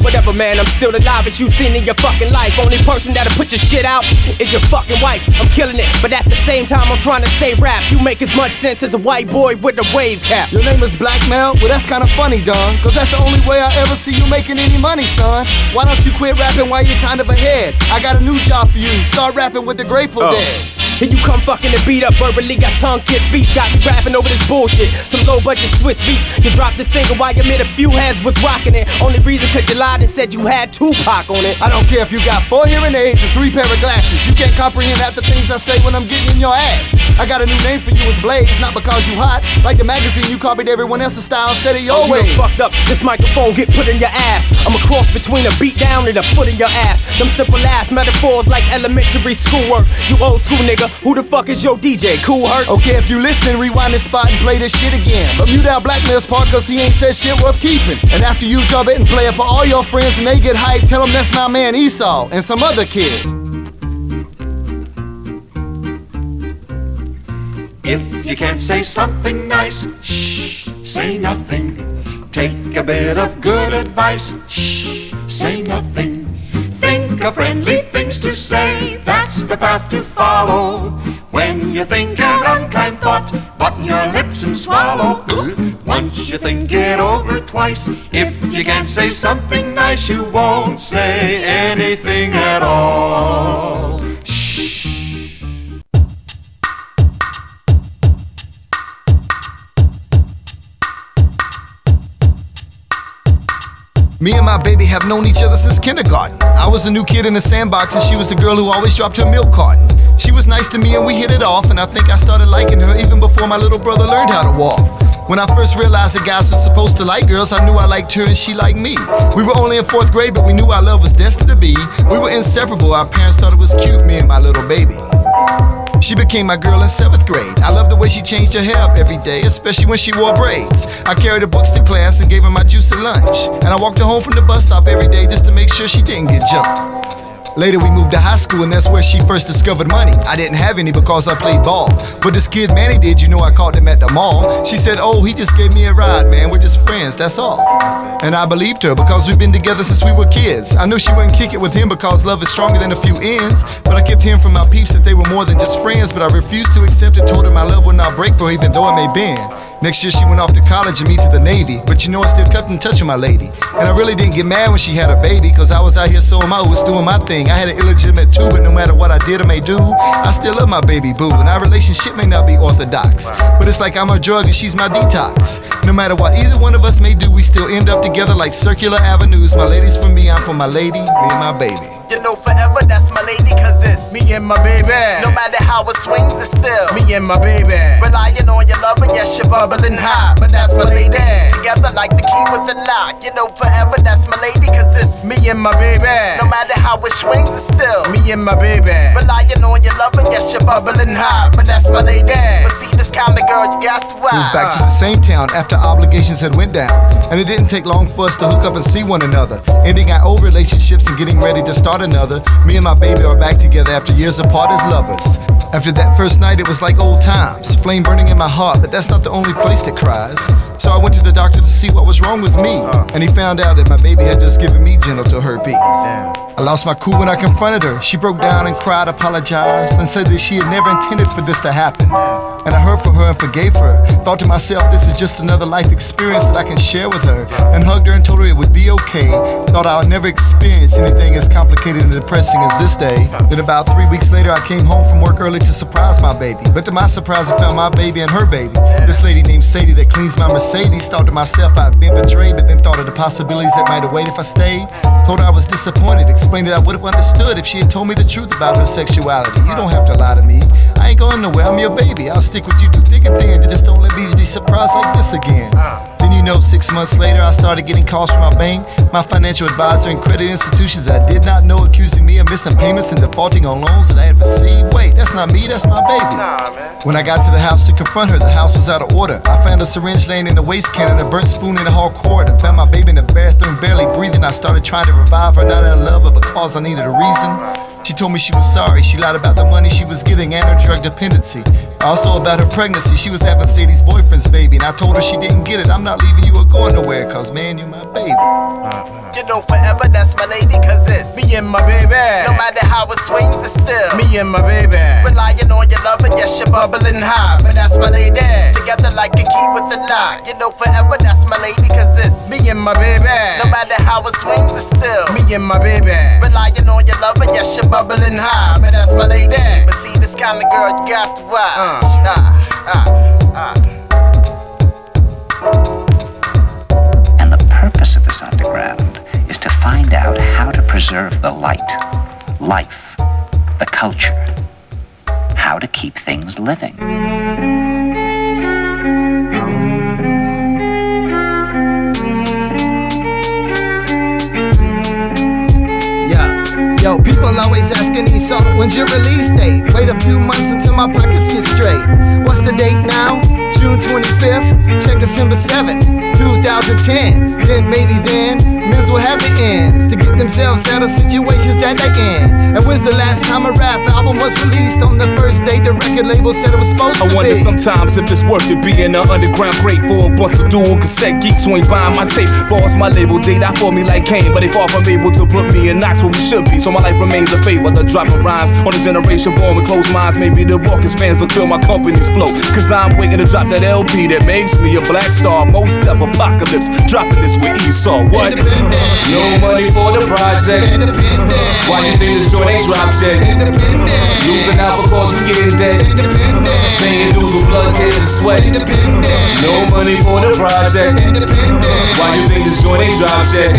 Whatever, man, I'm still alive as you seen in your fucking life. Only person that'll put your shit out is your fucking wife. I'm killing it, but at the same time I'm trying to say rap. You make as much sense as a white boy with a wave cap. Your name is Blackmel? Well, that's kinda funny, Don, cause that's the only way I ever see you making any money, son. Why don't you quit rapping while you're kind of ahead? I got a new job for you, start rapping with the Grateful Dead. Here you come fucking and beat up verbally, got tongue-kissed beats, got me rapping over this bullshit. Some low-budget Swiss beats. You dropped the single while you made a few hands was rocking it. Only reason cause you lied and said you had Tupac on it. I don't care if you got 4 hearing aids and 3 pair of glasses. You can't comprehend half the things I say when I'm getting in your ass. I got a new name for you, it's Blaze, not because you hot. Like the magazine, you copied everyone else's style, said it your way. You fucked up, this microphone get put in your ass. I'm a cross between a beat down and a foot in your ass. Them simple ass metaphors like elementary schoolwork. You old school nigga, who the fuck is your DJ? Cool Herc? Okay, if you listening, rewind this spot and play this shit again. But mute out Blackmel's part cause he ain't said shit worth keeping. And after you dub it and play it for all your friends and they get hyped, tell them that's my man Esau and some other kid. If you can't say something nice, shh, say nothing. Take a bit of good advice, shh, say nothing. Think of friendly things to say, that's the path to follow. When you think an unkind thought, button your lips and swallow. Once you think it over twice, if you can't say something nice, you won't say anything at all. Me and my baby have known each other since kindergarten. I was a new kid in the sandbox and she was the girl who always dropped her milk carton. She was nice to me and we hit it off, and I think I started liking her even before my little brother learned how to walk. When I first realized that guys were supposed to like girls, I knew I liked her and she liked me. We were only in 4th grade, but we knew our love was destined to be. We were inseparable, our parents thought it was cute, me and my little baby. She became my girl in 7th grade. I love the way she changed her hair up every day, especially when she wore braids. I carried her books to class and gave her my juice at lunch. And I walked her home from the bus stop every day just to make sure she didn't get jumped. Later we moved to high school and that's where she first discovered money. I didn't have any because I played ball, but this kid Manny did, you know I caught him at the mall. She said, oh, he just gave me a ride, man, we're just friends, that's all. And I believed her because we've been together since we were kids. I knew she wouldn't kick it with him because love is stronger than a few ends. But I kept hearing from my peeps that they were more than just friends. But I refused to accept it, told her my love would not break for her even though it may bend. Next year she went off to college and me to the Navy. But you know I still kept in touch with my lady. And I really didn't get mad when she had a baby, cause I was out here sowing my oats, doing my thing. I had an illegitimate too, but no matter what I did or may do, I still love my baby boo. And our relationship may not be orthodox, but it's like I'm her drug and she's my detox. No matter what either one of us may do, we still end up together like circular avenues. My lady's for me, I'm for my lady, me and my baby. You know forever, that's my lady, cause it's me and my baby. No matter how it swings, it's still me and my baby. Relying on your love and yes, you're bubbling high, but that's my lady. Together like the key with the lock. You know forever, that's my lady, cause it's me and my baby. No matter how it swings, it's still me and my baby. Relying on your love and yes, you're bubbling high, but that's my lady. But see, this kind of girl, you got to We was back to the same town after obligations had went down, and it didn't take long for us to hook up and see one another. Ending our old relationships and getting ready to start another. Me and my baby are back together after years apart as lovers. After that first night it was like old times, flame burning in my heart, but that's not the only place that cries. So I went to the doctor to see what was wrong with me, and he found out that my baby had just given me genital herpes. I lost my cool when I confronted her. She broke down and cried, apologized, and said that she had never intended for this to happen. And I heard for her and forgave her. Thought to myself, this is just another life experience that I can share with her. And hugged her and told her it would be okay. Thought I would never experience anything as complicated and depressing as this day. Then about 3 weeks later, I came home from work early to surprise my baby. But to my surprise, I found my baby and her baby. This lady named Sadie that cleans my Mercedes. Thought to myself I'd been betrayed, but then thought of the possibilities that might await if I stayed. Told her I was disappointed, explained that I would have understood if she had told me the truth about her sexuality. You don't have to lie to me, I ain't going nowhere, I'm your baby. I'll stick with you through thick and thin, just don't let me be surprised like this again. Then you know 6 months later I started getting calls from my bank, my financial advisor and credit institutions I did not know, accusing me of missing payments and defaulting on loans that I had received. Wait, that's not me, that's my baby. When I got to the house to confront her, the house was out of order. I found a syringe laying in the waste can and a burnt spoon in the hall corridor. Found my baby in the bathroom barely breathing. I started trying to revive her, not out of love but because I needed a reason. She told me she was sorry. She lied about the money she was getting and her drug dependency. Also about her pregnancy. She was having Sadie's boyfriend's baby, and I told her she didn't get it. I'm not leaving you or going nowhere, cause man, you're my baby. You know forever, that's my lady, cause it's me and my baby. No matter how it swings, it's still me and my baby. Relying on your love and yes, you're bubbling high, but that's my lady. Together like a key with the lock. You know forever, that's my lady, cause it's me and my baby. No matter how it swings, it's still me and my baby. Relying on your love and yes, you're bubbling high, but that's my lady. But see, this kind of girl, you got to watch. And the purpose of this underground is to find out how to preserve the light, life, the culture, how to keep things living. Yo, people always asking Esau, when's your release date? Wait a few months until my pockets get straight. What's the date now? June 25th, check December 7th, 2010. Then maybe then, men's will have the ends to get themselves out of situations that they in. And when's the last time a rap album was released? On the first day the record label said it was supposed to be. I wonder sometimes if it's worth it being an underground great for a bunch of dual cassette geeks who ain't buying my tape. Falls my label date, I fought me like Cain, but they far from able to put me in knots where we should be. So my life remains a fable, the drop of rhymes on a generation born with closed minds. Maybe the Walkers fans will feel my company's flow, cause I'm waiting to drop that LP that makes me a black star. Most of Apocalypse, dropping this with Esau. What? No money for the project. Why you think this joint ain't dropped yet? Losing out because we getting dead. Paying dues with blood, tears, and sweat. No money for the project. Why you think this joint ain't dropped yet?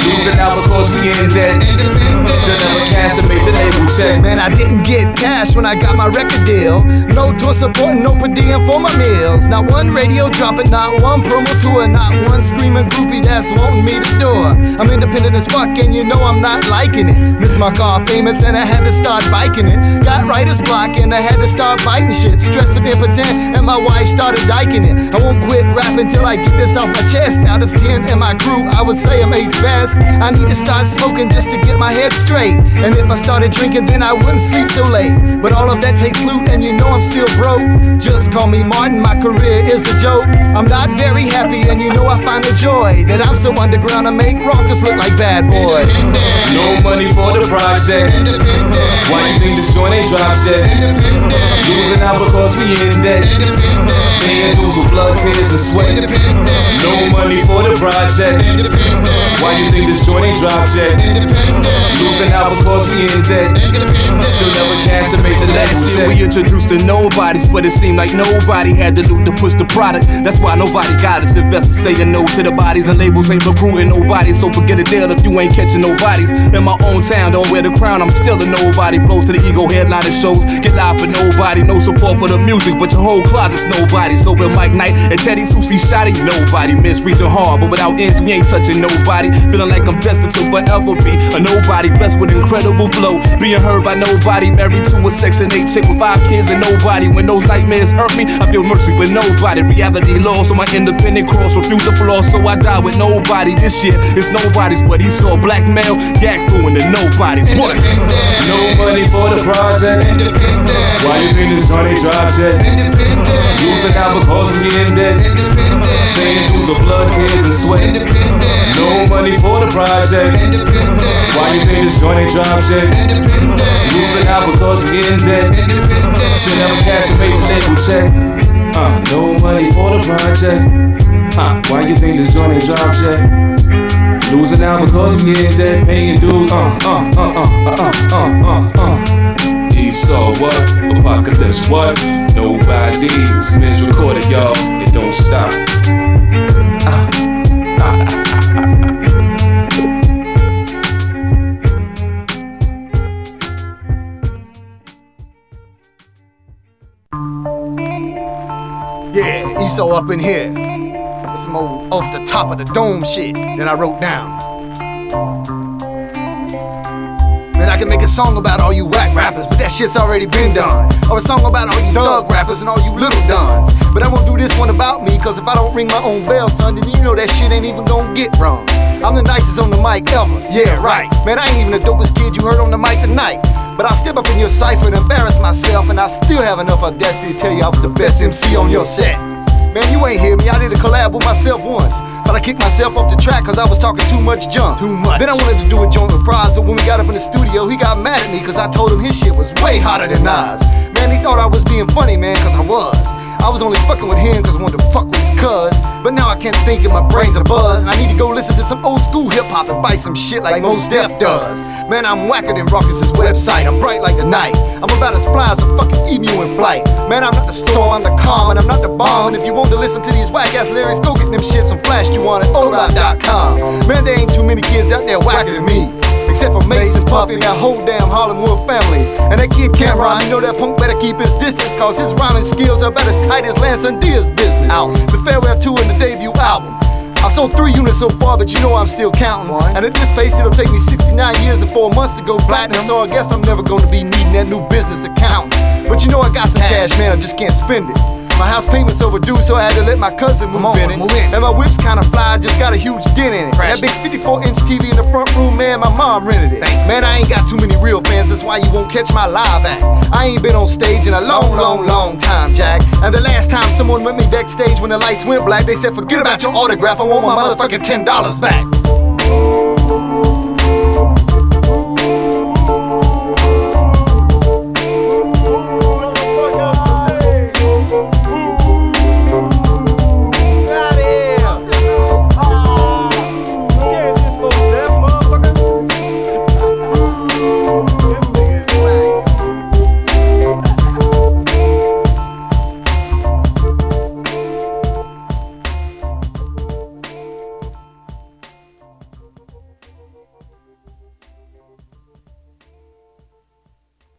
Losing out because we getting dead. Still never cash cash to make the label check. Man, I didn't get cash when I got my record deal. No tour support, no per diem for my meals. Not one radio dropping, not one promo tour, not one screaming groupie that's wanting me to do it. I'm independent as fuck and you know I'm not liking it. Missed my car payments and I had to start biking it. Got writer's block and I had to start biting shit. Stressed and impotent and my wife started diking it. I won't quit rapping till I get this off my chest. Out of 10 in my group, I would say I'm 8th best. I need to start smoking just to get my head straight. And if I started drinking, then I wouldn't sleep so late. But all of that takes loot, and you know I'm still broke. Just call me Martin, my career is a joke. I'm not very happy, and you know I find the joy that I'm so underground I make rockers look like bad boys. No money for the project. Why you think this joint ain't dropped yet? Losing out because we in debt. Paying dues with blood, tears, and sweat. No money for the project. Why you think this joint ain't dropped yet? Losing out because we in debt. Still never cash to make the last year we introduced to nobodies, but it seemed like nobody had the loot to push the product. That's why nobody got us. Investors saying no to the bodies, and labels ain't recruiting nobody. So forget a deal if you ain't catching nobodies. In my own town, don't wear the crown, I'm still a nobody. Blows to the ego, headlining shows, get live for nobody. No support for the music, but your whole closet's nobody. So with Mike Knight and Teddy Susie Shotty, nobody. Miss reaching hard, but without ends, we ain't touching nobody. Feeling like I'm destined to forever be a nobody. Blessed with incredible flow, being heard by nobody. Married to a Section 8 chick with 5 kids and nobody. When those nightmares hurt me, I feel mercy for nobody. Reality lost, so my independent cross refused to flaw, so I die with nobody. This year it's nobody's, but he saw Blackmel, Yaggfu, and the nobodies. What? No money for the project. Why you think this joint ain't dropped yet? Losing out because we in debt. Paying dues with blood, tears, and sweat. No money for the project. Why you think this joint ain't dropped yet? Losing out because we in debt. Still never cash to make the label check. No money for the project. Why you think this joint ain't dropped yet? Losing out because we in debt. Paying dues. Esau, what? Apocalypse, what? Nobodies. Men's recorded, y'all. It don't stop. Yeah, Esau up in here. Some old off the top of the dome shit that I wrote down. Man, I can make a song about all you whack rappers, but that shit's already been done. Or a song about all you thug rappers and all you little duns. But I won't do this one about me, cause if I don't ring my own bell, son, then you know that shit ain't even gonna get wrong. I'm the nicest on the mic ever, yeah, right. Man, I ain't even the dopest kid you heard on the mic tonight. But I'll step up in your cypher and embarrass myself, and I still have enough audacity to tell you I was the best MC on your set. Man, you ain't hear me, I did a collab with myself once, but I kicked myself off the track cause I was talking too much junk. Then I wanted to do a joint with Prize, but when we got up in the studio, he got mad at me cause I told him his shit was way hotter than Aahs. Man, he thought I was being funny, man, cause I was. I was only fucking with him cause I wanted to fuck with his cuz. But now I can't think and my brain's a buzz. And I need to go listen to some old school hip hop and bite some shit like Mos Def does. Man, I'm whacker than Ruckus' website. I'm bright like the night. I'm about as fly as a fucking emu in flight. Man, I'm not the storm, I'm the calm, and I'm not the bomb. And if you want to listen to these whack ass lyrics, go get them shits on Flash you on at Ola.com. Man, there ain't too many kids out there whacker than me. Except for Mason, Puffy, and that whole damn Harlem World family. And that kid Cameron, you know that punk better keep his distance, cause his rhyming skills are about as tight as Lance Diaz's business. The Farewell 2 and the debut album. I've sold 3 units so far, but you know I'm still counting. And at this pace, it'll take me 69 years and 4 months to go platinum, so I guess I'm never gonna be needing that new business account. But you know I got some cash, man, I just can't spend it. My house payment's overdue, so I had to let my cousin move in it. And my whip's kinda fly, just got a huge dent in it. That big 54-inch TV in the front room, man, my mom rented it. Man, I ain't got too many real fans, that's why you won't catch my live act. I ain't been on stage in a long time, Jack. And the last time someone went me backstage when the lights went black, they said, forget about your autograph, I want my motherfucking $10 back.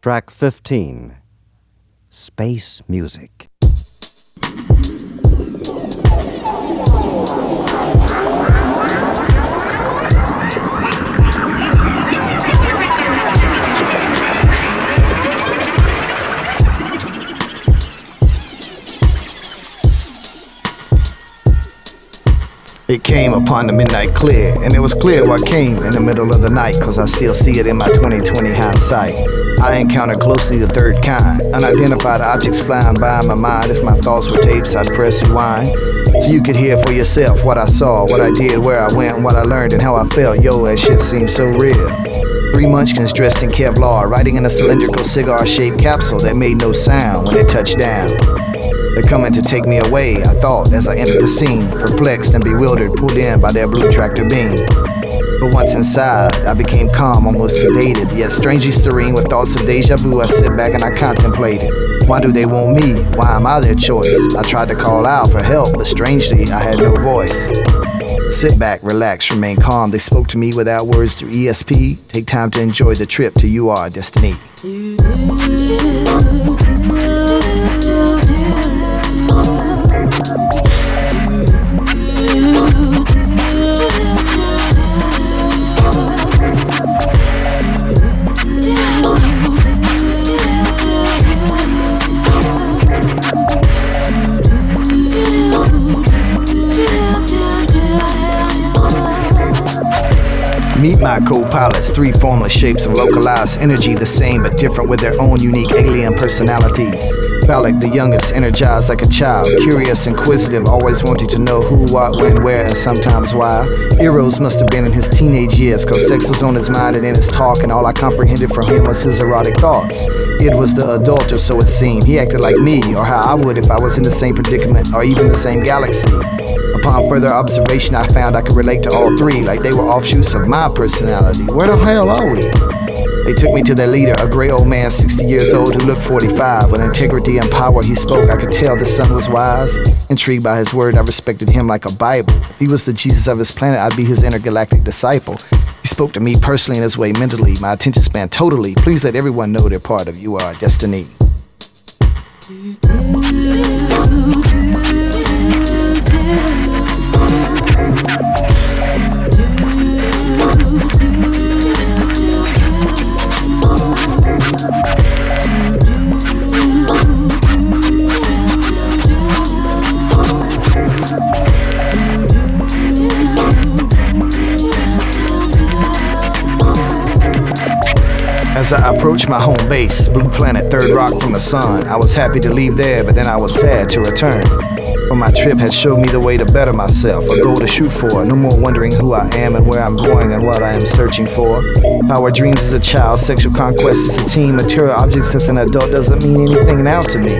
Track 15, Space Music. It came upon the midnight clear, and it was clear what came in the middle of the night, cause I still see it in my 20/20 hindsight. I encountered closely the third kind, unidentified objects flying by my mind. If my thoughts were tapes, I'd press rewind, so you could hear for yourself what I saw, what I did, where I went, what I learned, and how I felt. Yo, that shit seems so real. 3 munchkins dressed in Kevlar, riding in a cylindrical cigar-shaped capsule that made no sound when it touched down. They're coming to take me away, I thought, as I entered the scene, perplexed and bewildered, pulled in by their blue tractor beam. But once inside, I became calm, almost sedated, yet strangely serene with thoughts of deja vu. I sit back and I contemplated. Why do they want me? Why am I their choice? I tried to call out for help, but strangely, I had no voice. Sit back, relax, remain calm. They spoke to me without words through ESP. Take time to enjoy the trip to You Are Destiny. Meet my co-pilots, 3 formless shapes of localized energy, the same but different with their own unique alien personalities. Phallic, the youngest, energized like a child, curious, inquisitive, always wanting to know who, what, when, where, and sometimes why. Eros must have been in his teenage years, cause sex was on his mind and in his talk, and all I comprehended from him was his erotic thoughts. It was the adult, or so it seemed. He acted like me, or how I would if I was in the same predicament, or even the same galaxy. Upon further observation, I found I could relate to all 3, like they were offshoots of my personality. Where the hell are we? They took me to their leader, a gray old man, 60 years old, who looked 45. With integrity and power he spoke, I could tell the son was wise. Intrigued by his word, I respected him like a Bible. If he was the Jesus of his planet, I'd be his intergalactic disciple. He spoke to me personally in his way, mentally, my attention span totally. Please let everyone know they're part of You Are Destiny. As I approached my home base, Blue Planet, 3rd rock from the sun, I was happy to leave there, but then I was sad to return. For my trip had showed me the way to better myself, a goal to shoot for, no more wondering who I am and where I'm going and what I am searching for. Power dreams as a child, sexual conquest as a teen, material objects as an adult doesn't mean anything now to me.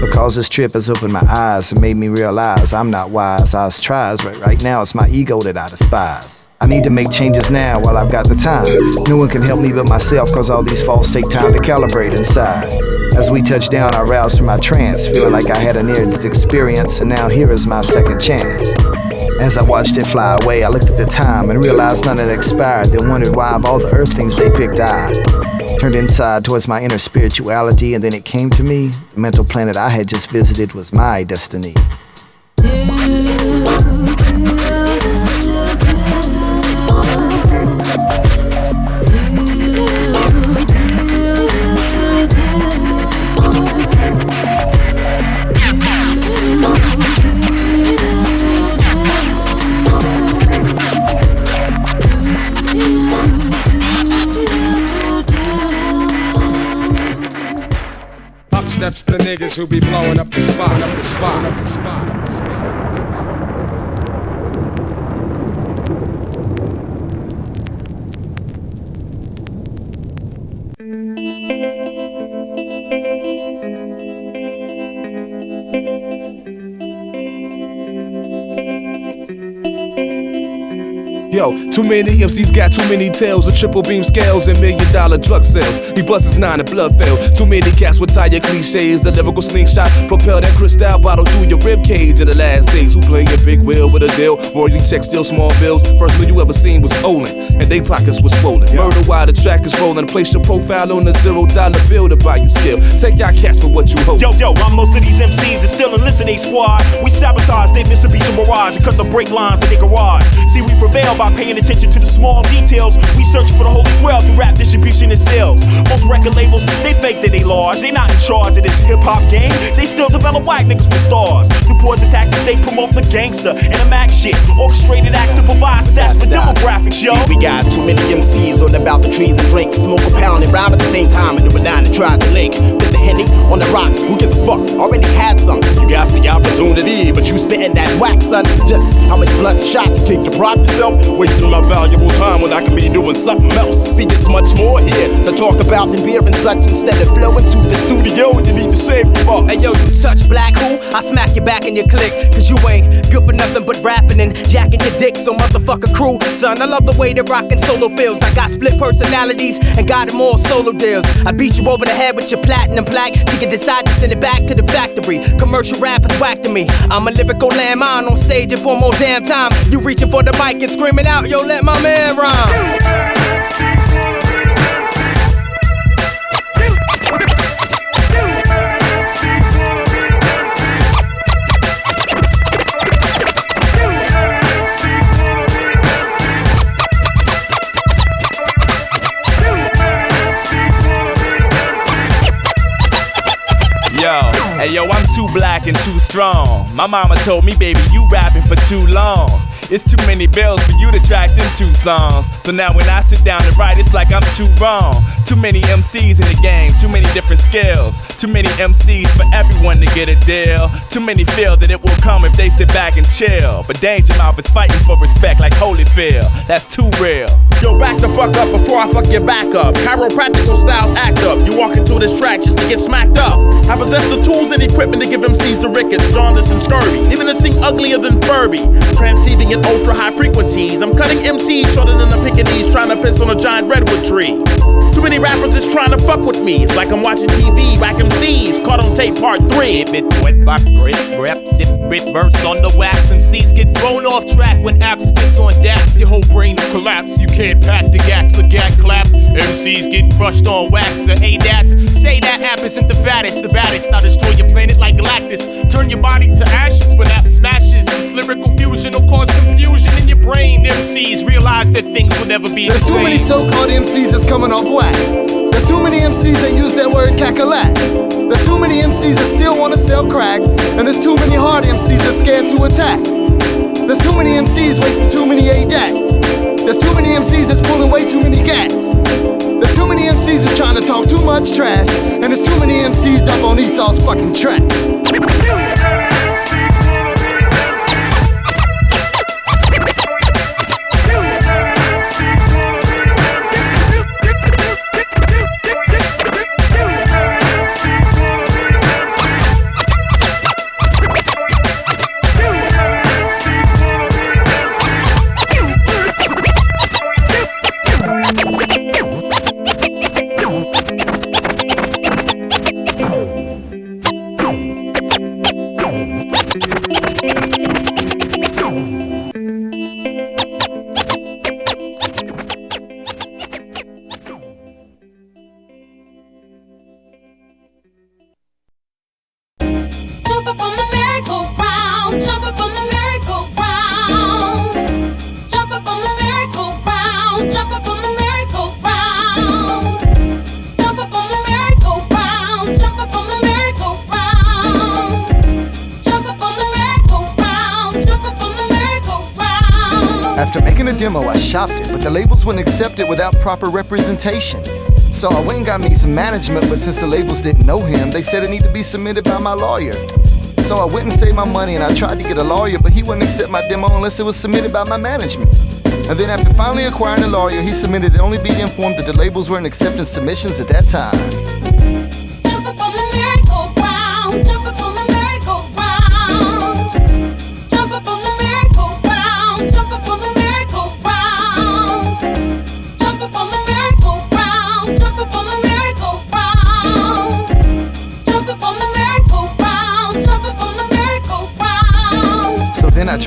Because this trip has opened my eyes and made me realize I'm not wise. Aahs tries, but right now it's my ego that I despise. I need to make changes now while I've got the time. No one can help me but myself, cause all these faults take time to calibrate inside. As we touched down, I roused from my trance, feeling like I had a near-death experience, and now here is my second chance. As I watched it fly away, I looked at the time and realized none had expired, then wondered why of all the earth things they picked I turned inside towards my inner spirituality, and then it came to me, the mental planet I had just visited was my destiny. Up steps the niggas who be blowing up the spot, up the spot, up the spot, up the spot. Yo, too many MCs got too many tails with triple beam scales and $1 million drug sales. He busts his 9 and blood failed. Too many cats with tire cliches. The lyrical slingshot propel that crystal bottle through your rib cage in the last days. Who play a big wheel with a deal? Royalty check, steal small bills. First one you ever seen was Olin, and they pockets was swollen. Murder while the track is rolling. Place your profile on the $0 bill to buy your skill. Take your cash for what you hold. Yo, I'm most of these MCs is still enlisting a squad. We sabotage their Mitsubishi Mirage and cut the brake lines in their garage. See, we prevail by paying attention to the small details. We search for the holy grail through rap distribution and sales. Most record labels, they fake that they large. They not in charge of this hip-hop game. They still develop whack niggas for stars. Through poison tactics, they promote the gangster and the Mac shit. Orchestrated acts to provide stats for demographics, yo. See, we got too many MCs on about the trees and drink. Smoke a pound and rhyme at the same time and do a line that tries to link. With the Henny on the rocks, who gives a fuck? Already had some. You got the opportunity, but you spitting that whack, son. Just how many blood shots you take to prop yourself? Wasting my valuable time when I can be doing something else. See, there's much more here to talk about than beer and such. Instead of flowing to the studio, you need to save your bucks. Hey yo, you touch black who? I smack you back in your click. Cause you ain't good for nothing but rapping and jacking your dick. So motherfucker crew, son, I love the way that rockin' solo feels. I got split personalities and got them all solo deals. I beat you over the head with your platinum plaque. You can decide to send it back to the factory. Commercial rappers whack to me. I'm a lyrical landmine on stage and for more damn time. You reaching for the mic and screaming out, yo, let my man rhyme. Hey yo, I'm too black and too strong. My mama told me, baby, you rapping for too long. It's too many bills for you to track them 2 songs. So now when I sit down and write, it's like I'm too wrong. Too many MCs in the game, too many different skills. Too many MCs for everyone to get a deal. Too many feel that it will come if they sit back and chill. But Danger Mouth is fighting for respect like Holyfield. That's too real. Yo, back the fuck up before I fuck your back up. Chiropractical styles act up. You walk into this track just to get smacked up. I possess the tools and equipment to give MCs the rickets, jaundice, and scurvy. Even to sing uglier than Furby. Transceiving in ultra high frequencies. I'm cutting MCs shorter than the Pekingese trying to piss on a giant redwood tree. Too many rappers is trying to fuck with me. It's like I'm watching TV, whack MCs, caught on tape part 3. If it's wet by grip, reps it, rip verse on the wax. MCs get thrown off track when app spits on daps. Your whole brain will collapse. You can't pack the gats or gag clap. MCs get crushed on wax or ADATs. Say that app isn't the fattest, the baddest. Now destroy your planet like Galactus. Turn your body to ashes when app smashes. This lyrical fusion will cause confusion in your brain. MCs realize that things will never be the same. There's too many so-called MCs that's coming off whack. There's too many MCs that use that word cackalack. There's too many MCs that still want to sell crack. And there's too many hard MCs that's scared to attack. There's too many MCs wasting too many ADATs. There's too many MCs that's pulling way too many gats. There's too many MCs that's trying to talk too much trash. And there's too many MCs up on Esau's fucking track. After making a demo, I shopped it, but the labels wouldn't accept it without proper representation. So I went and got me some management, but since the labels didn't know him, they said it needed to be submitted by my lawyer. So I went and saved my money and I tried to get a lawyer, but he wouldn't accept my demo unless it was submitted by my management. And then after finally acquiring a lawyer, he submitted it only being informed that the labels weren't accepting submissions at that time. Jump up on the merry-go-round, jump up on the merry-go-round. Jump up on the merry-go-round, jump up on the merry-go-round.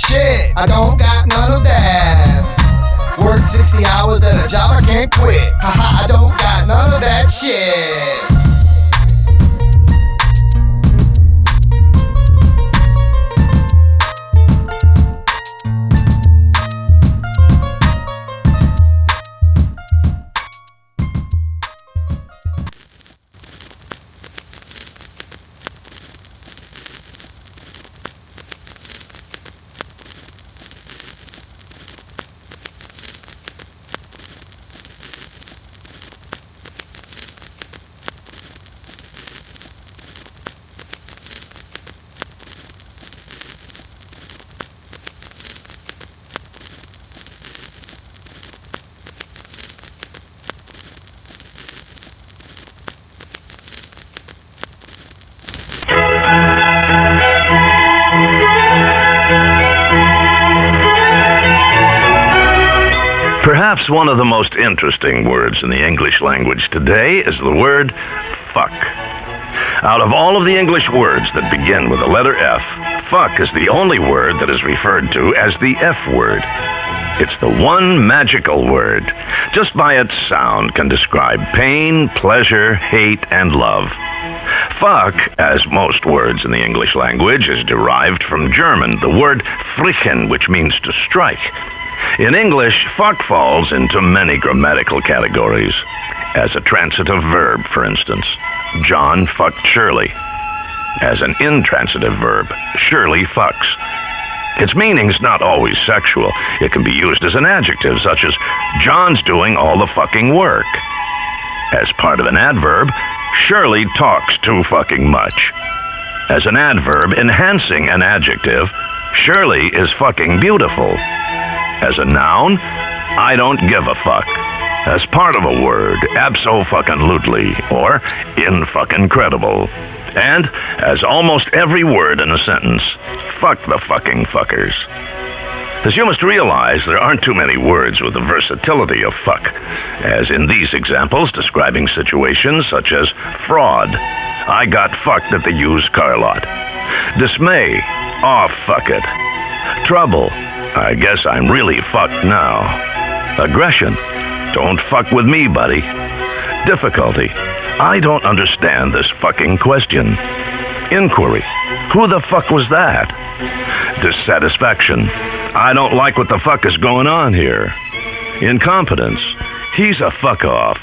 Shit, I don't got none of that. Work 60 hours at a job I can't quit. Haha, I don't got none of that shit. Perhaps one of the most interesting words in the English language today is the word fuck. Out of all of the English words that begin with the letter F, fuck is the only word that is referred to as the F word. It's the one magical word. Just by its sound can describe pain, pleasure, hate, and love. Fuck, as most words in the English language, is derived from German, the word frichen, which means to strike. In English, fuck falls into many grammatical categories. As a transitive verb, for instance, John fucked Shirley. As an intransitive verb, Shirley fucks. Its meaning's not always sexual. It can be used as an adjective, such as, John's doing all the fucking work. As part of an adverb, Shirley talks too fucking much. As an adverb enhancing an adjective, Shirley is fucking beautiful. As a noun, I don't give a fuck. As part of a word, abso-fucking-lutely, or in-fucking-credible. And, as almost every word in a sentence, fuck the fucking fuckers. As you must realize, there aren't too many words with the versatility of fuck, as in these examples describing situations such as fraud, I got fucked at the used car lot. Dismay, oh fuck it. Trouble, I guess I'm really fucked now. Aggression, don't fuck with me, buddy. Difficulty, I don't understand this fucking question. Inquiry, who the fuck was that? Dissatisfaction, I don't like what the fuck is going on here. Incompetence, he's a fuck off.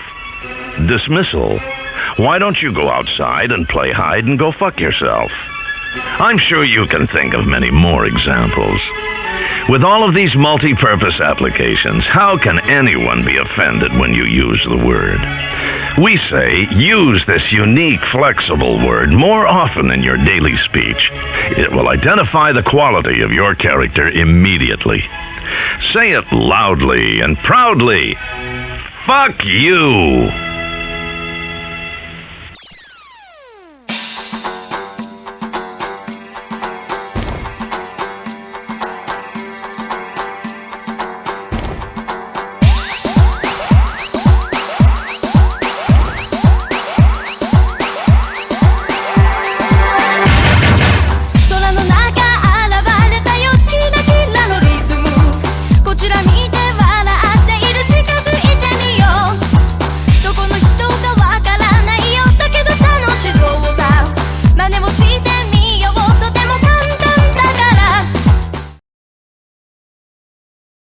Dismissal, why don't you go outside and play hide and go fuck yourself? I'm sure you can think of many more examples. With all of these multi-purpose applications, how can anyone be offended when you use the word? We say, use this unique, flexible word more often in your daily speech. It will identify the quality of your character immediately. Say it loudly and proudly. Fuck you!